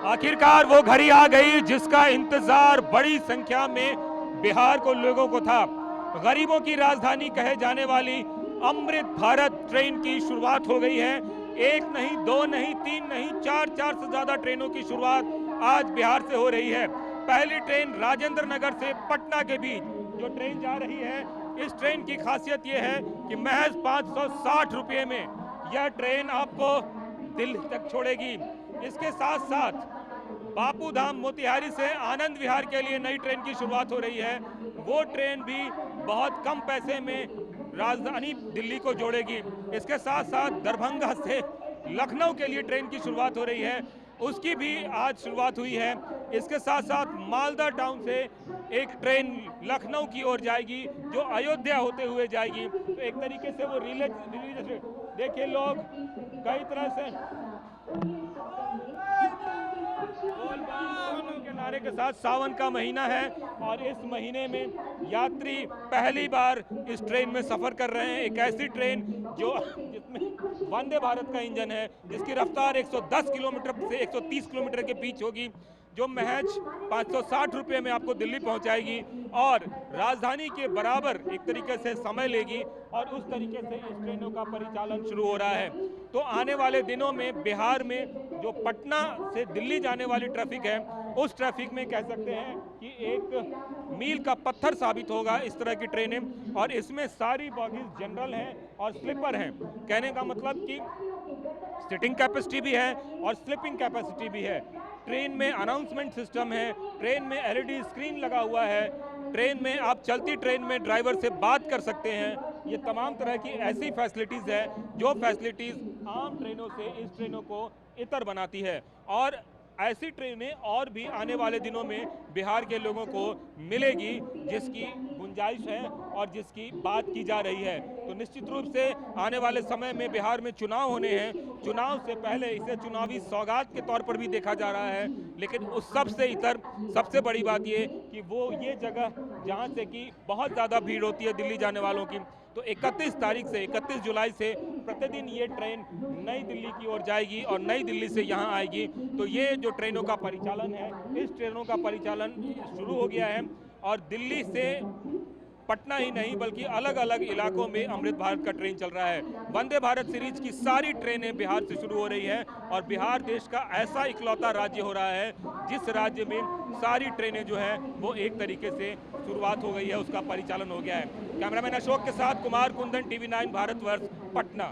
आखिरकार वो घड़ी आ गई जिसका इंतजार बड़ी संख्या में बिहार को लोगों को था। गरीबों की राजधानी कहे जाने वाली अमृत भारत ट्रेन की शुरुआत हो गई है। एक नहीं, दो नहीं, तीन नहीं, चार से ज्यादा ट्रेनों की शुरुआत आज बिहार से हो रही है। पहली ट्रेन राजेंद्र नगर से पटना के बीच जो ट्रेन जा रही है, इस ट्रेन की खासियत यह है कि महज 560 रुपये में यह ट्रेन आपको दिल्ली तक छोड़ेगी। इसके साथ साथ बापू धाम मोतिहारी से आनंद विहार के लिए नई ट्रेन की शुरुआत हो रही है। वो ट्रेन भी बहुत कम पैसे में राजधानी दिल्ली को जोड़ेगी। इसके साथ साथ दरभंगा से लखनऊ के लिए ट्रेन की शुरुआत हो रही है, उसकी भी आज शुरुआत हुई है। इसके साथ साथ मालदा टाउन से एक ट्रेन लखनऊ की ओर जाएगी जो अयोध्या होते हुए जाएगी। तो एक तरीके से वो रिले देखिए, लोग कई तरह से के नारे के साथ, सावन का महीना है और इस महीने में यात्री पहली बार इस ट्रेन में सफर कर रहे हैं। एक ऐसी ट्रेन जिसमें वंदे भारत का इंजन है, जिसकी रफ्तार 110 किलोमीटर से 130 किलोमीटर के बीच होगी, जो महज 560 रुपये में आपको दिल्ली पहुंचाएगी और राजधानी के बराबर एक तरीके से समय लेगी। और उस तरीके से इस ट्रेनों का परिचालन शुरू हो रहा है। तो आने वाले दिनों में बिहार में जो पटना से दिल्ली जाने वाली ट्रैफिक है, उस ट्रैफिक में कह सकते हैं कि एक मील का पत्थर साबित होगा इस तरह की ट्रेनें। और इसमें सारी बॉगीज जनरल हैं और स्लीपर हैं। कहने का मतलब कि सिटिंग कैपेसिटी भी है और स्लीपिंग कैपेसिटी भी है। ट्रेन में अनाउंसमेंट सिस्टम है, ट्रेन में एलईडी स्क्रीन लगा हुआ है, ट्रेन में आप चलती ट्रेन में ड्राइवर से बात कर सकते हैं। ये तमाम तरह की ऐसी फैसिलिटीज़ है जो फैसिलिटीज़ आम ट्रेनों से इस ट्रेनों को इतर बनाती है। और ऐसी ट्रेनें और भी आने वाले दिनों में बिहार के लोगों को मिलेगी जिसकी गुंजाइश है और जिसकी बात की जा रही है। तो निश्चित रूप से आने वाले समय में बिहार में चुनाव होने हैं। चुनाव से पहले इसे चुनावी सौगात के तौर पर भी देखा जा रहा है, लेकिन उस सब से इतर सबसे बड़ी बात ये कि वो ये जगह जहाँ से कि बहुत ज़्यादा भीड़ होती है दिल्ली जाने वालों की। तो 31 जुलाई से प्रतिदिन ये ट्रेन नई दिल्ली की ओर जाएगी और नई दिल्ली से यहाँ आएगी। तो ये जो ट्रेनों का परिचालन है, इस ट्रेनों का परिचालन शुरू हो गया है और दिल्ली से पटना ही नहीं बल्कि अलग अलग इलाकों में अमृत भारत का ट्रेन चल रहा है। वंदे भारत सीरीज की सारी ट्रेनें बिहार से शुरू हो रही है और बिहार देश का ऐसा इकलौता राज्य हो रहा है जिस राज्य में सारी ट्रेनें जो है वो एक तरीके से शुरुआत हो गई है, उसका परिचालन हो गया है। कैमरामैन अशोक के साथ कुमार कुंदन, TV9 भारतवर्ष, पटना।